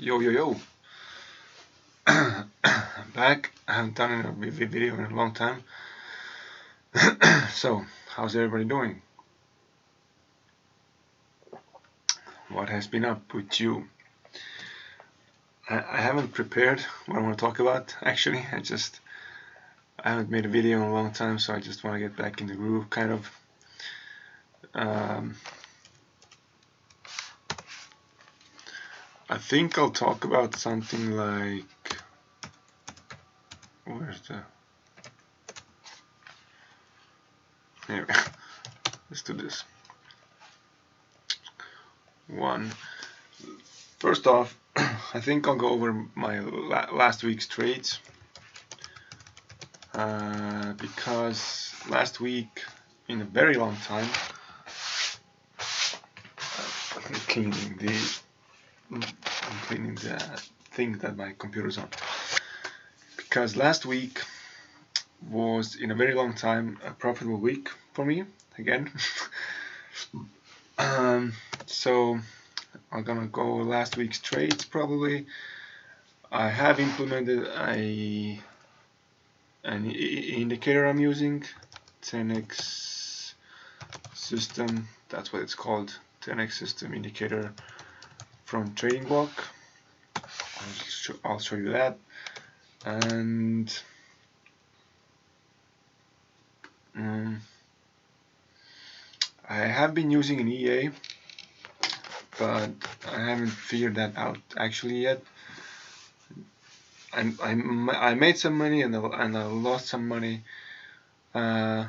Yo yo yo, back. I haven't done a video in a long time. So, how's everybody doing? What has been up with you? I haven't prepared what I want to talk about. Actually, I haven't made a video in a long time, so I just want to get back in the groove, kind of. Um, I think I'll talk about something like where's the anyway. Let's do this. One. First off, I think I'll go over my last week's trades because last week, in a very long time, I'm cleaning the thing that my computer's on. Because last week was, in a very long time, a profitable week for me again. So I'm gonna go last week's trades probably. I have implemented an indicator I'm using, 10x system. That's what it's called, 10x system indicator from Trading Block. I'll show you that. And I have been using an EA, but I haven't figured that out actually yet. I made some money and I lost some money. I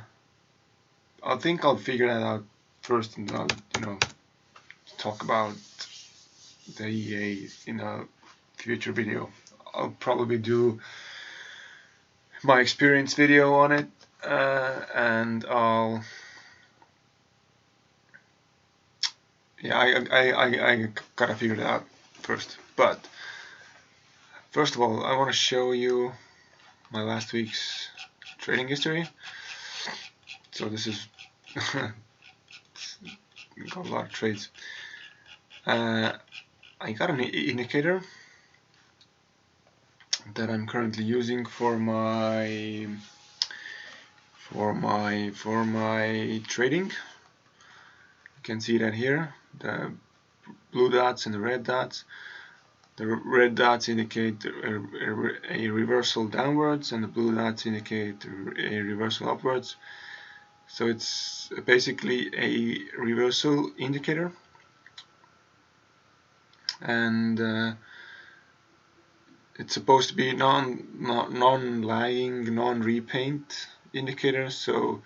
think I'll figure that out first, and I'll talk about the EA in a future video. I'll probably do my experience video on it, and I gotta figure it out first. But first of all, I want to show you my last week's trading history. So this is got a lot of trades. I got an indicator that I'm currently using for my trading. You can see that here, the blue dots and the red dots. The red dots indicate a reversal downwards, and the blue dots indicate a reversal upwards. So it's basically a reversal indicator, and it's supposed to be non-lagging, non-repaint indicator. So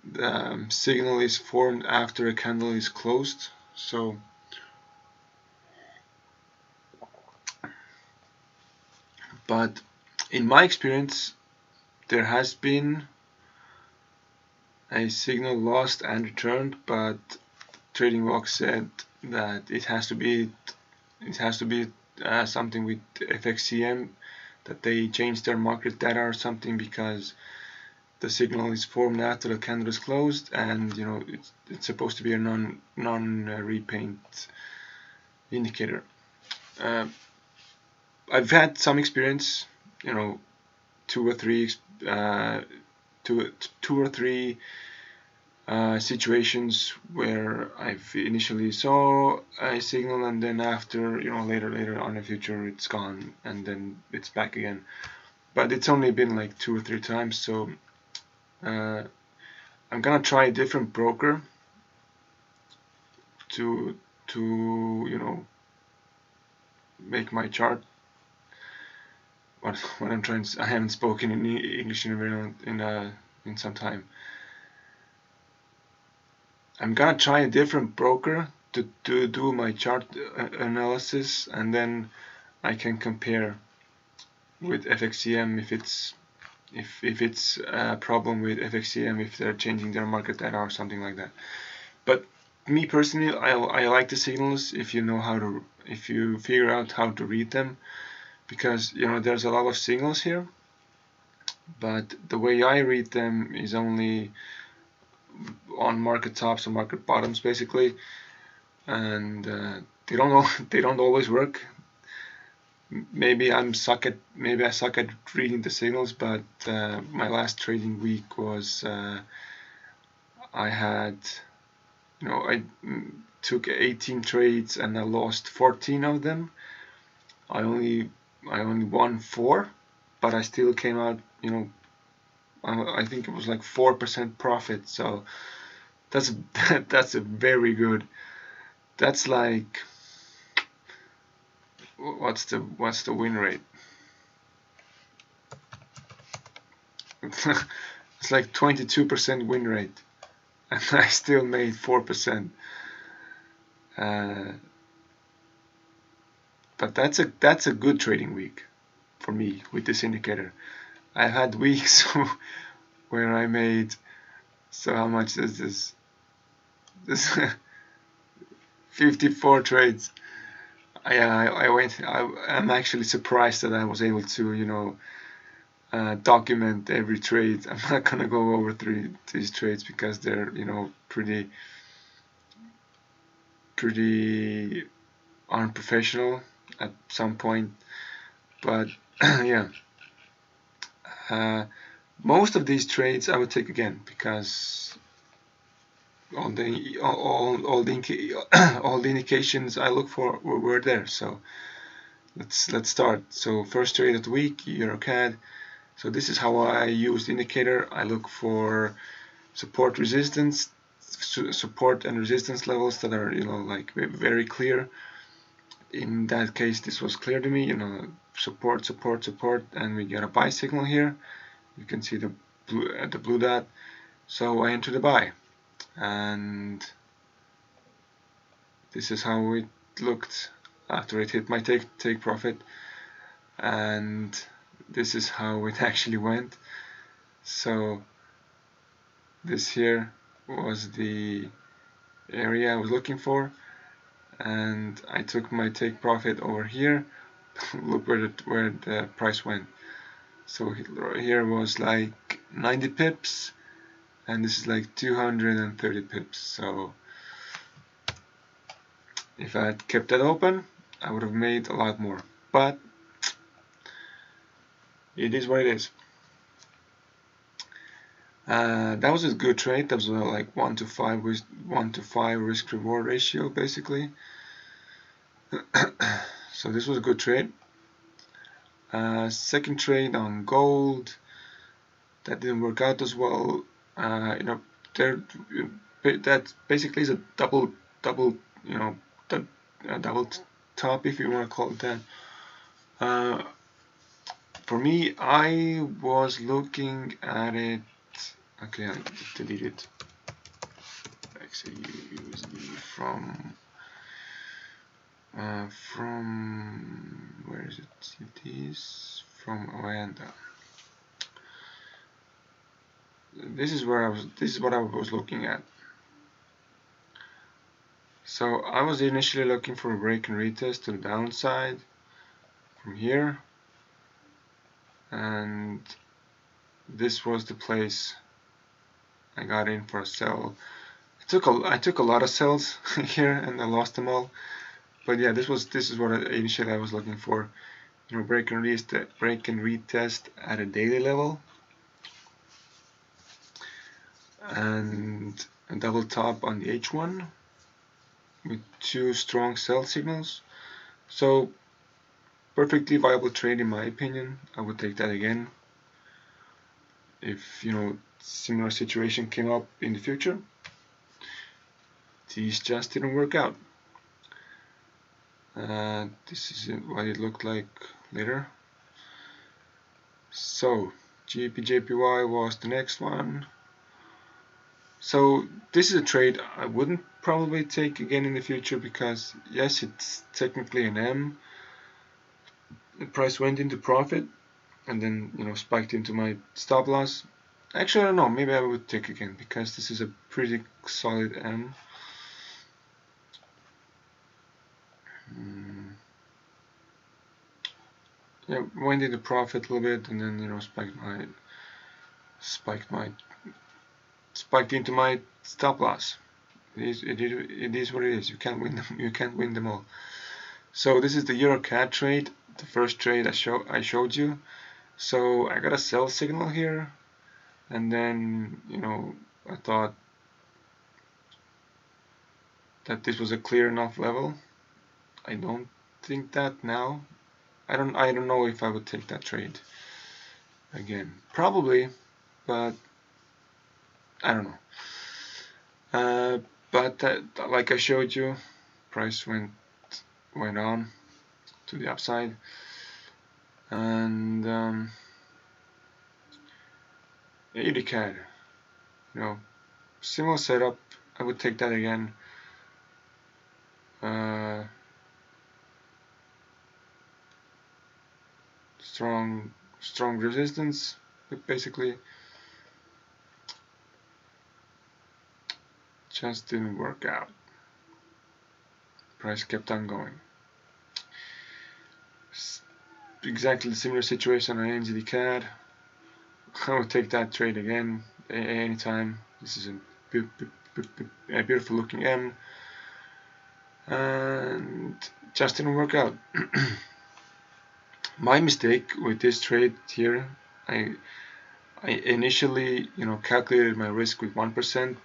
the signal is formed after a candle is closed. So but in my experience, there has been a signal lost and returned, but Trading Block said that it has to be something with FXCM, that they changed their market data or something, because the signal is formed after the candle is closed, and it's supposed to be a non-repaint indicator. I've had some experience, two or three situations where I've initially saw a signal, and then after, later on in the future, it's gone and then it's back again. But it's only been like 2 or 3 times, so I'm gonna try a different broker to make my chart. What I'm trying to, I haven't spoken in English in some time. I'm gonna try a different broker to do my chart analysis, and then I can compare with FXCM if it's a problem with FXCM, if they're changing their market data or something like that. But me personally, I like the signals if you figure out how to read them, because there's a lot of signals here, but the way I read them is only on market tops and market bottoms basically, and they don't always work. maybe maybe I suck at reading the signals, but my last trading week was I had, I took 18 trades and I lost 14 of them. I only won 4, but I still came out, I think it was like 4% profit. So that's that's a very good. That's like, what's the win rate? It's like 22% win rate, and I still made 4%. But that's a good trading week for me with this indicator. I've had weeks where I made, so how much is this? This 54 trades. I'm actually surprised that I was able to, document every trade. I'm not gonna go over these trades because they're, pretty unprofessional at some point. But yeah, most of these trades I would take again because all the all the all the indications I look for were there. So let's start. So first trade of the week, EuroCAD. So this is how I use the indicator. I look for support and resistance levels that are, like very clear. In that case, this was clear to me, support, and we get a buy signal here. You can see the blue dot. So I enter the buy, and this is how it looked after it hit my take profit, and this is how it actually went. So this here was the area I was looking for, and I took my take profit over here. Look where the price went. So here was like 90 pips, and this is like 230 pips. So if I had kept that open, I would have made a lot more. But it is what it is. That was a good trade. That was like 1-to-5 risk reward ratio basically. So this was a good trade. Second trade on gold, that didn't work out as well. That basically is a double, double top, if you want to call it that. For me, I was looking at it. Okay, I deleted XAUUSD from where is it? It is from Oanda. This is what I was looking at. So I was initially looking for a break and retest to the downside from here, and this was the place I got in for a sell. I took a lot of sells here and I lost them all. But yeah, this is what initially I was looking for. Break and retest at a daily level, and a double top on the H1 with 2 strong sell signals. So perfectly viable trade in my opinion. I would take that again if similar situation came up in the future. These just didn't work out. This is what it looked like later. So GBPJPY was the next one. So this is a trade I wouldn't probably take again in the future because yes, it's technically an M. The price went into profit and then spiked into my stop loss. Actually, I don't know, maybe I would take again because this is a pretty solid M. Yeah, went into profit a little bit and then spiked into my stop loss. It is what it is. You can't win them. You can't win them all. So this is the EuroCAD trade. the first trade I showed you. So I got a sell signal here, and then I thought that this was a clear enough level. I don't think that now. I don't know if I would take that trade again. Probably, but I don't know. But like I showed you, price went on to the upside, and AUD-CAD, similar setup. I would take that again. Strong resistance, basically. Just didn't work out. Price kept on going. Exactly the similar situation on NZD-CAD. I would take that trade again anytime. This is a beautiful looking M, and just didn't work out. My mistake with this trade here, I initially calculated my risk with 1%.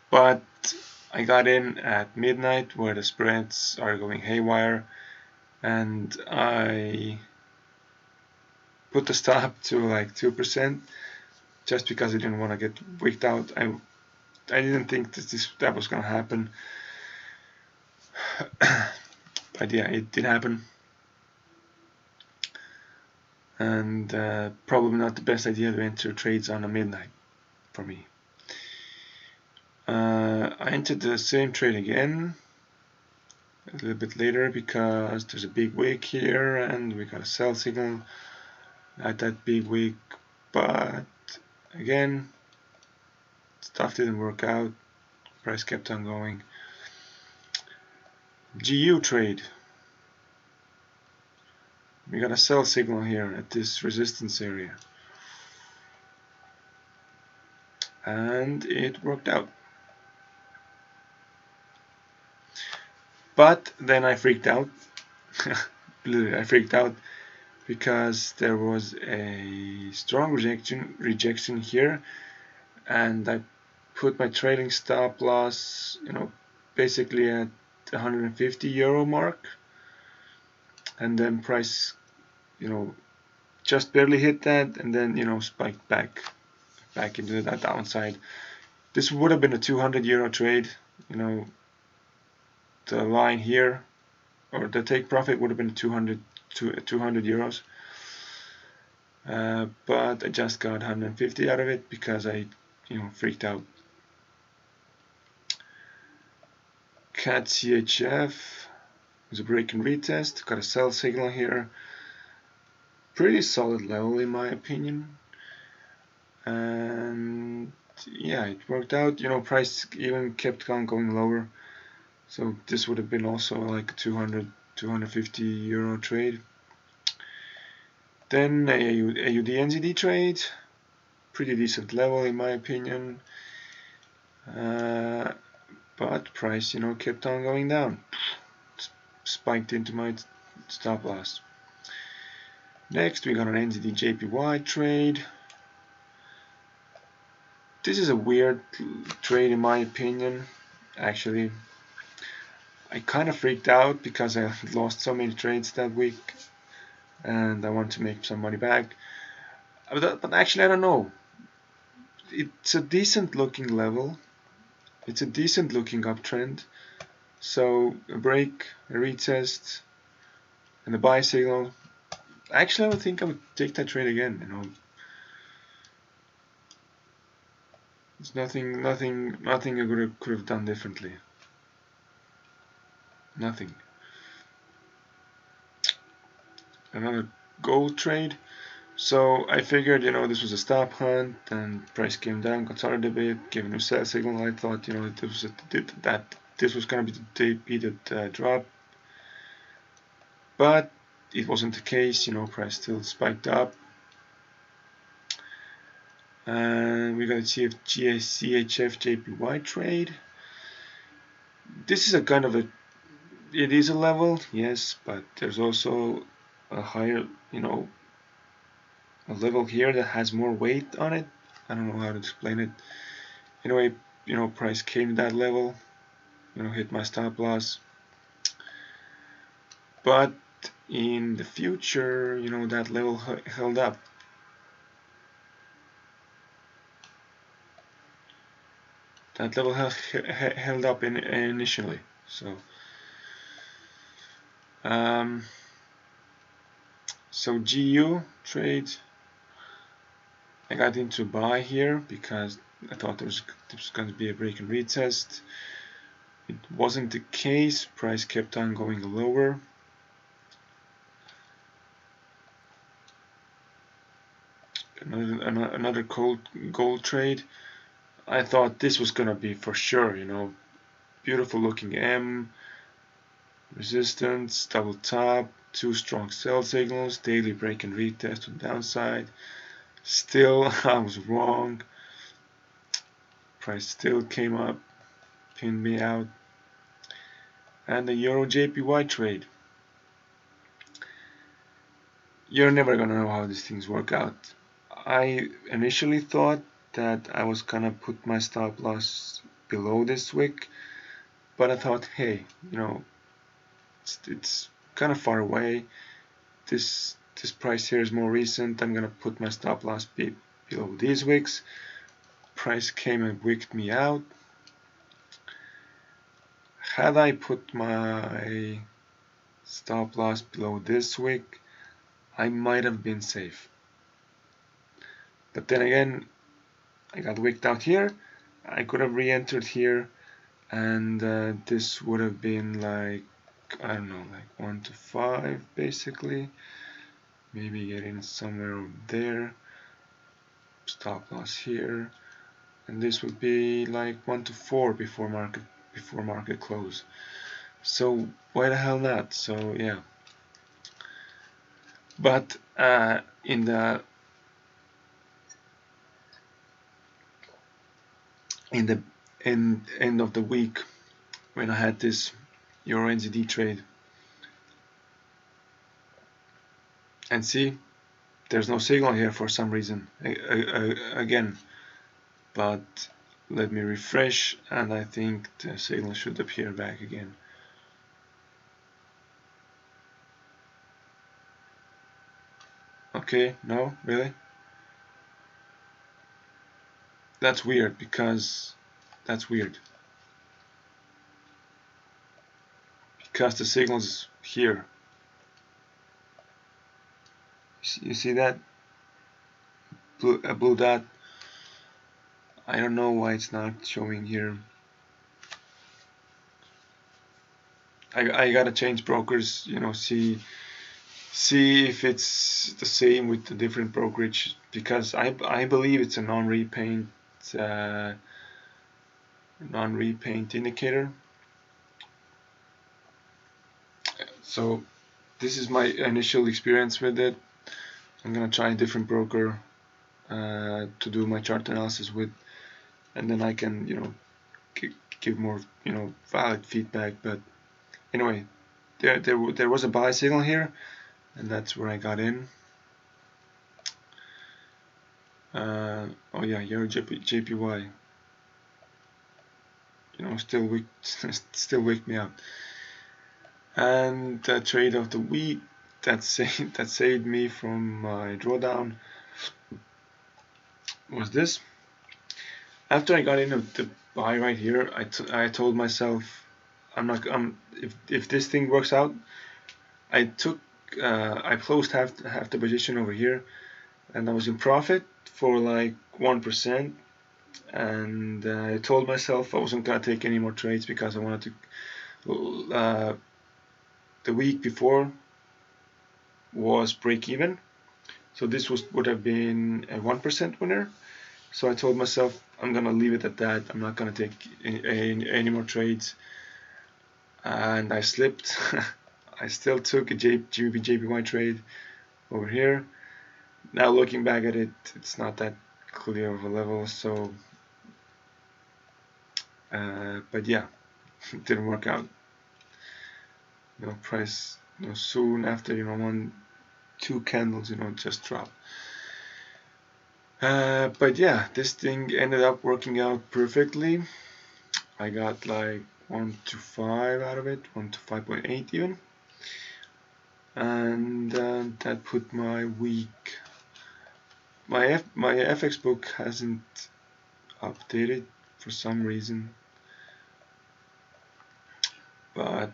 But I got in at midnight where the spreads are going haywire, and I put the stop to like 2% just because I didn't want to get wicked out. I didn't think that was gonna happen. But yeah, it did happen, and probably not the best idea to enter trades on a midnight for me. I entered the same trade again a little bit later because there's a big wick here and we got a sell signal at that big wick, but again stuff didn't work out. Price kept on going. GU trade, we got a sell signal here at this resistance area, and it worked out. But then I freaked out. Literally, I freaked out because there was a strong rejection here, and I put my trailing stop loss, basically at the €150 mark, and then price, just barely hit that, and then spiked back into that downside. This would have been a €200 trade, the line here, or the take profit would have been 200 euros. But I just got 150 out of it because I freaked out. CAD CHF was a break and retest, got a sell signal here, pretty solid level in my opinion, and yeah, it worked out. Price even kept on going lower, so this would have been also like a 250 euro trade. Then AUD NZD trade, pretty decent level in my opinion, but price kept on going down, spiked into my stop loss. Next we got an NZD JPY trade. This is a weird trade in my opinion. Actually, I kind of freaked out because I lost so many trades that week and I want to make some money back, but actually I don't know. It's a decent looking level, it's a decent looking uptrend, so a break, a retest, and a buy signal. Actually I would think I would take that trade again. There's nothing I could have done differently. Nothing. Another gold trade. So I figured, this was a stop hunt, and price came down, got started a bit, gave a new sell signal. I thought, this was gonna be the drop, but it wasn't the case. Price still spiked up, and we got a CHF JPY trade. this is a kind of a, it is a level, yes, but there's also a higher, you know, a level here that has more weight on it. I don't know how to explain it. Anyway, you know, price came to that level, you know, hit my stop loss, but in the future, you know, that level held up. That level held up initially. So, um, so GU trade, I got into buy here because I thought there was going to be a break and retest. It wasn't the case. Price kept on going lower. Another gold trade. I thought this was gonna be for sure, you know, beautiful looking M, resistance, double top, two strong sell signals, daily break and retest to the downside. Still, I was wrong. Price still came up, pinned me out. And the Euro JPY trade. You're never gonna know how these things work out. I initially thought that I was gonna put my stop loss below this wick, but I thought, hey, you know, it's kind of far away. This price here is more recent. I'm gonna put my stop loss below these wicks. Price came and wicked me out. Had I put my stop loss below this wick, I might have been safe. But then again, I got wicked out here. I could have re-entered here, and this would have been like, I don't know, like 1 to 5 basically. Maybe getting somewhere over there. Stop loss here, and this would be like 1 to 4 before market close. So why the hell not? So yeah. But in the end of the week, when I had this Euro NZD trade, and see, there's no signal here for some reason again, but let me refresh, and I think the signal should appear back again. Okay, no, really? That's weird, because that's weird. Because the signal's here. You see that? A blue dot. I don't know why it's not showing here. I gotta change brokers, you know, see if it's the same with the different brokerage, because I believe it's a non-repaint indicator. So this is my initial experience with it. I'm gonna try a different broker to do my chart analysis with, and then I can, you know, give more, you know, valid feedback. But anyway, there was a buy signal here, and that's where I got in. Oh yeah, Euro JPY. You know, still wake me up. And the trade of the week that saved me from my drawdown was this. After I got into the buy right here, I told myself, if this thing works out, I closed half the position over here, and I was in profit for like 1%, and I told myself I wasn't gonna take any more trades because I wanted to. The week before was break even, so this would have been a 1% winner. So I told myself I'm gonna leave it at that. I'm not gonna take any more trades, and I slipped. I still took a JPY trade over here. Now looking back at it, it's not that clear of a level. So, but yeah, It didn't work out. Price, soon after, 2 candles, just dropped. But yeah, this thing ended up working out perfectly. I got like 1 to 5 out of it, 1 to 5.8 even. And that put my week. My FX book hasn't updated for some reason, but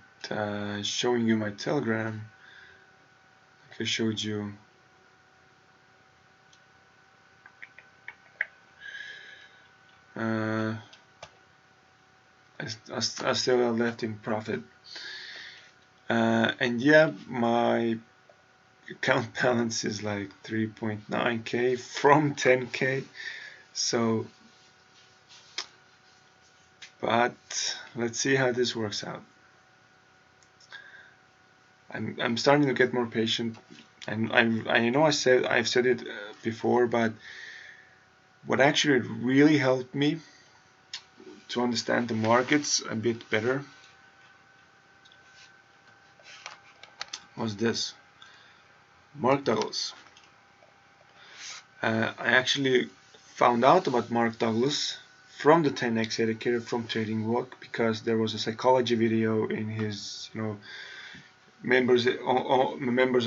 showing you my Telegram, like I showed you, I still left in profit, and yeah, my account balance is like 3.9k from 10k. So, but let's see how this works out. I'm starting to get more patient, and I know I've said it before, but what actually really helped me to understand the markets a bit better was this: Mark Douglas. I actually found out about Mark Douglas from the 10x Educator from Trading Walk, because there was a psychology video in his members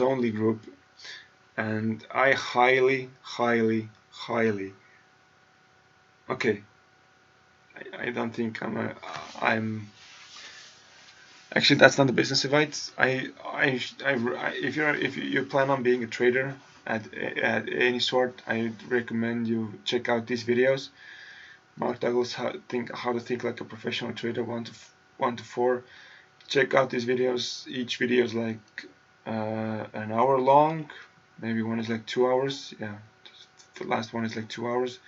only group, and I highly okay, I don't think I'm actually, that's not the business advice. If you plan on being a trader at any sort, I recommend you check out these videos. Mark Douglas, how to think like a professional trader, 1 to 4. Check out these videos. Each video is like an hour long. Maybe one is like 2 hours. Yeah, the last one is like 2 hours.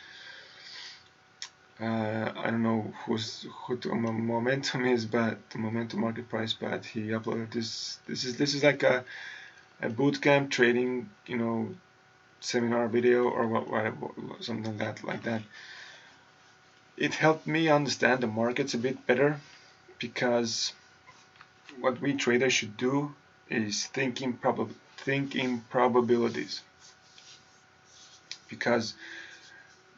I don't know who the Momentum is, but the Momentum Market Price, but he uploaded this. This is like a bootcamp trading, seminar video or what something like that. It helped me understand the markets a bit better, because what we traders should do is think in probabilities. Because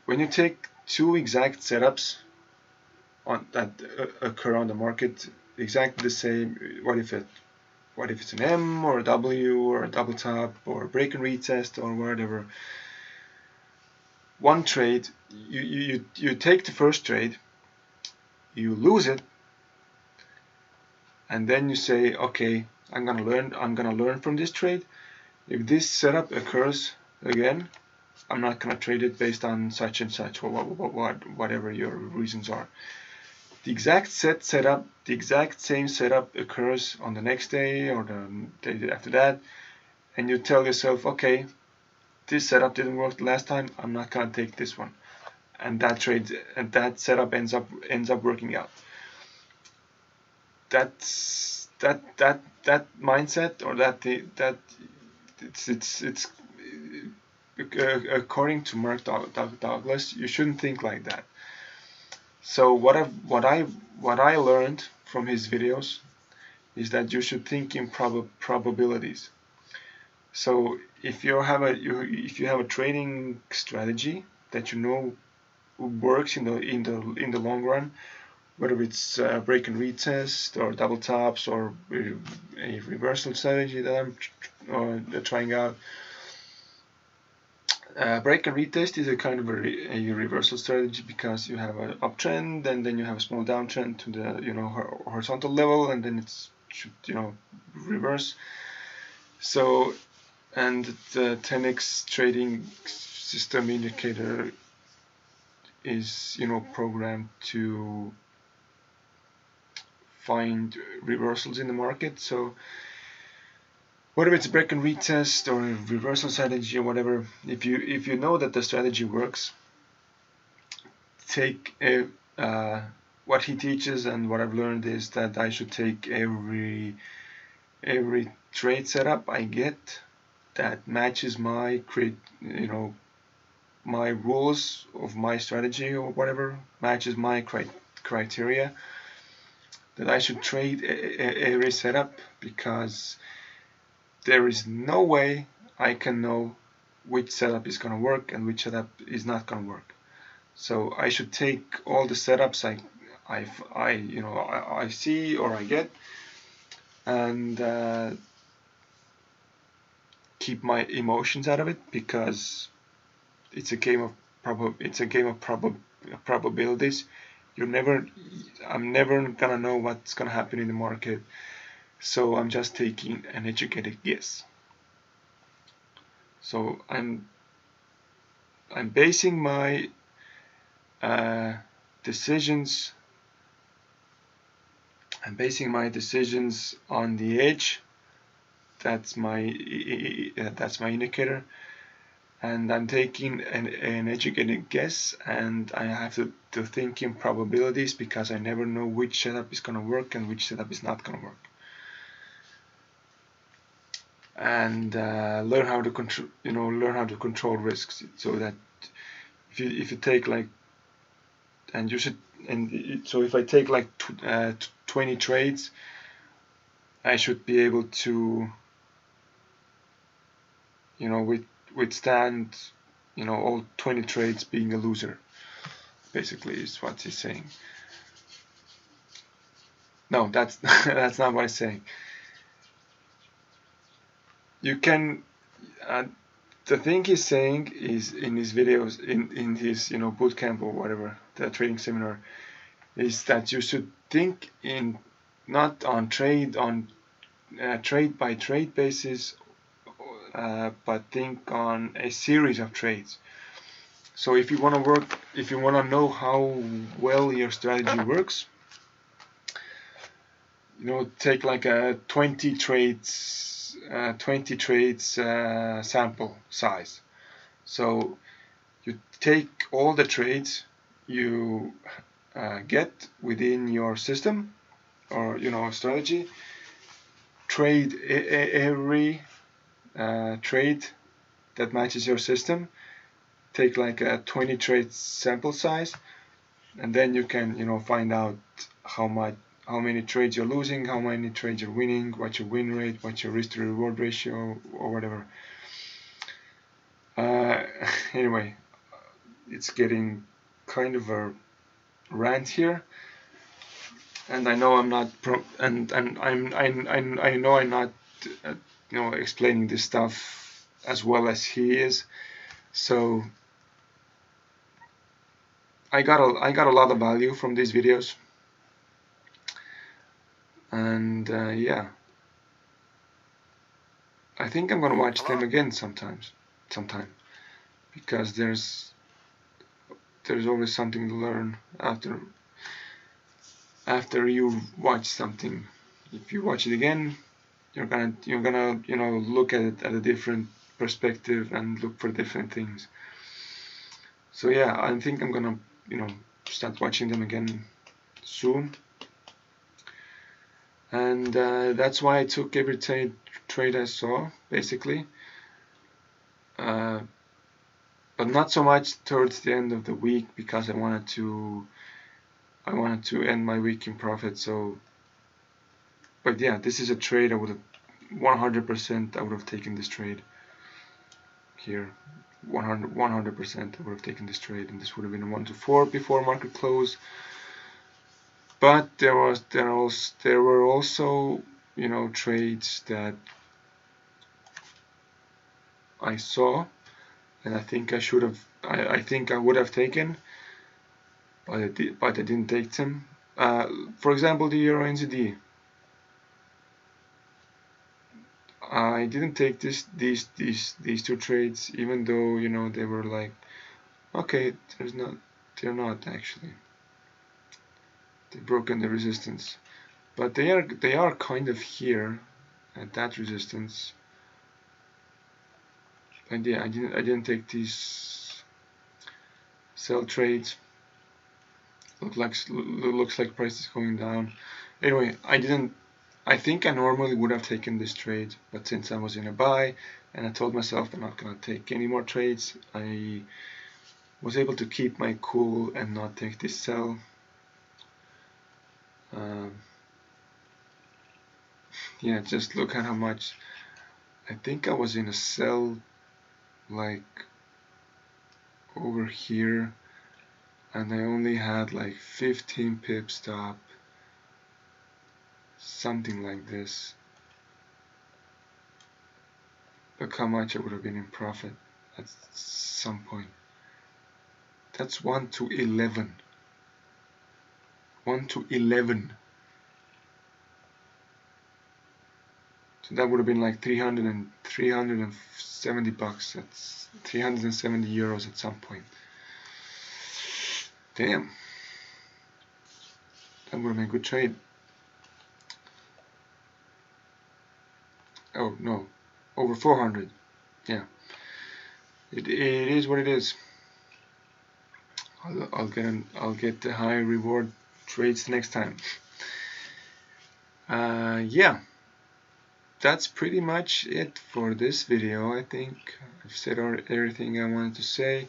when you take two exact setups that occur on the market, exactly the same, what if it's an M or a W or a double top or a break and retest or whatever. One trade, you take the first trade, you lose it, and then you say, okay, I'm gonna learn from this trade. If this setup occurs again, I'm not gonna trade it based on such and such, or whatever your reasons are. The exact same setup occurs on the next day or the day after that, and you tell yourself, okay, this setup didn't work the last time, I'm not gonna take this one, and that setup ends up working out. That mindset, or it's according to Mark Douglas, you shouldn't think like that. So what I learned from his videos is that you should think in probabilities. So if you have a trading strategy that works in the long run, whether it's break and retest or double tops or a reversal strategy that I'm trying out. Break and retest is a kind of a reversal strategy, because you have an uptrend and then you have a small downtrend to the horizontal level, and then it should reverse. So, and the 10x trading system indicator is programmed to find reversals in the market. So whether it's a break and retest or a reversal strategy or whatever, if you know that the strategy works, take what he teaches, and what I've learned is that I should take every trade setup I get that matches my my rules of my strategy or whatever, matches my criteria, that I should trade every setup, because there is no way I can know which setup is going to work and which setup is not going to work. So I should take all the setups I see or I get, and keep my emotions out of it, because it's a game of probabilities. I'm never gonna know what's gonna happen in the market, so I'm just taking an educated guess. So I'm basing my decisions. I'm basing my decisions on the edge. That's my indicator, and I'm taking an educated guess, and I have to think in probabilities, because I never know which setup is gonna work and which setup is not gonna work. And learn how to control risks, so that if you take like, and you should, and so if I take like 20 trades, I should be able to withstand all 20 trades being a loser, basically, is what he's saying. No, that's that's not what he's saying. You can the thing he's saying is, in his videos, in his bootcamp or whatever, the trading seminar, is that you should think in not on trade by trade basis, but think on a series of trades. So if you want to know how well your strategy works, take like a 20 trades sample size. So you take all the trades you get within your system, or strategy, trade every trade that matches your system, take like a 20 trade sample size, and then you can find out how many trades you're losing, how many trades you're winning, what's your win rate, what's your risk to reward ratio, or whatever. Anyway, it's getting kind of a rant here, and I know I'm not I know I'm not explaining this stuff as well as he is. So I got a lot of value from these videos, and yeah, I think I'm gonna watch them again sometime, because there's always something to learn after you watch something. If you watch it again, you're gonna look at it at a different perspective and look for different things. So yeah, I think I'm gonna start watching them again soon, and that's why I took every trade I saw, basically, but not so much towards the end of the week, because I wanted to end my week in profit. So, but yeah, this is a trade I would have 100%. I would have taken this trade here. 100% I would have taken this trade, and this would have been a 1 to 4 before market close. But there were also trades that I saw, and I think I think I would have taken, but I didn't take them. For example, the Euro NZD. I didn't take these two trades, even though they were like, okay, they're not actually. They've broken the resistance, but they are kind of here at that resistance. And yeah, I didn't take these sell trades. Looks like price is going down. Anyway, I think I normally would have taken this trade, but since I was in a buy and I told myself I'm not gonna take any more trades, I was able to keep my cool and not take this sell. yeah, just look at how much. I think I was in a sell like over here, and I only had like 15 pip stop, something like this. Look how much I would have been in profit at some point. That's 1 to 11. 1 to 11. So that would have been like 370 bucks. That's 370 euros at some point. Damn. That would have been a good trade. Oh no, over 400. Yeah. It is what it is. I'll get the high reward trades next time. Yeah, that's pretty much it for this video. I think I've said everything I wanted to say.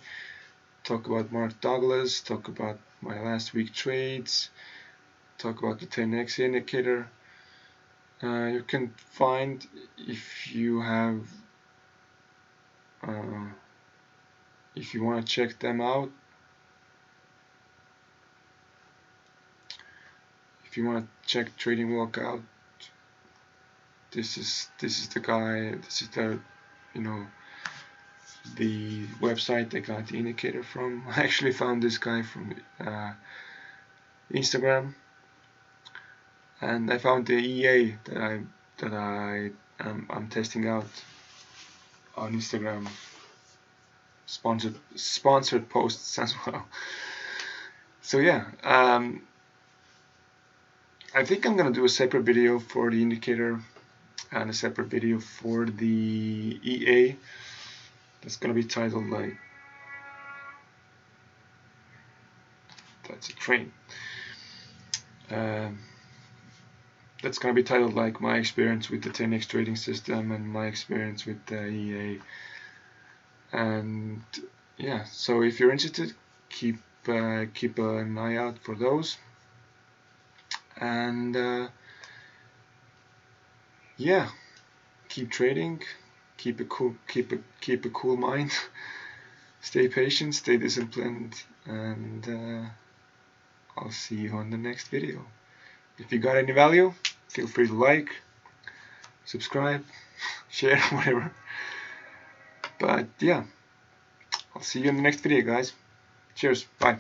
Talk about Mark Douglas, talk about my last week trades, talk about the 10x indicator. You can find, if you have if you want to check them out, if you want to check Trading Walkout, this is the guy, this is the, you know, the website I got the indicator from. I actually found this guy from Instagram, and I found the EA that I'm testing out on Instagram. Sponsored posts as well. So yeah, I think I'm gonna do a separate video for the indicator and a separate video for the EA. That's gonna be titled like, that's a train. That's gonna be titled like my experience with the 10x trading system and my experience with the EA. And yeah, so if you're interested, keep an eye out for those. And yeah, keep trading, keep a cool mind, stay patient, stay disciplined, and I'll see you on the next video. If you got any value, feel free to like, subscribe, share, whatever. But yeah, I'll see you in the next video, guys. Cheers, bye.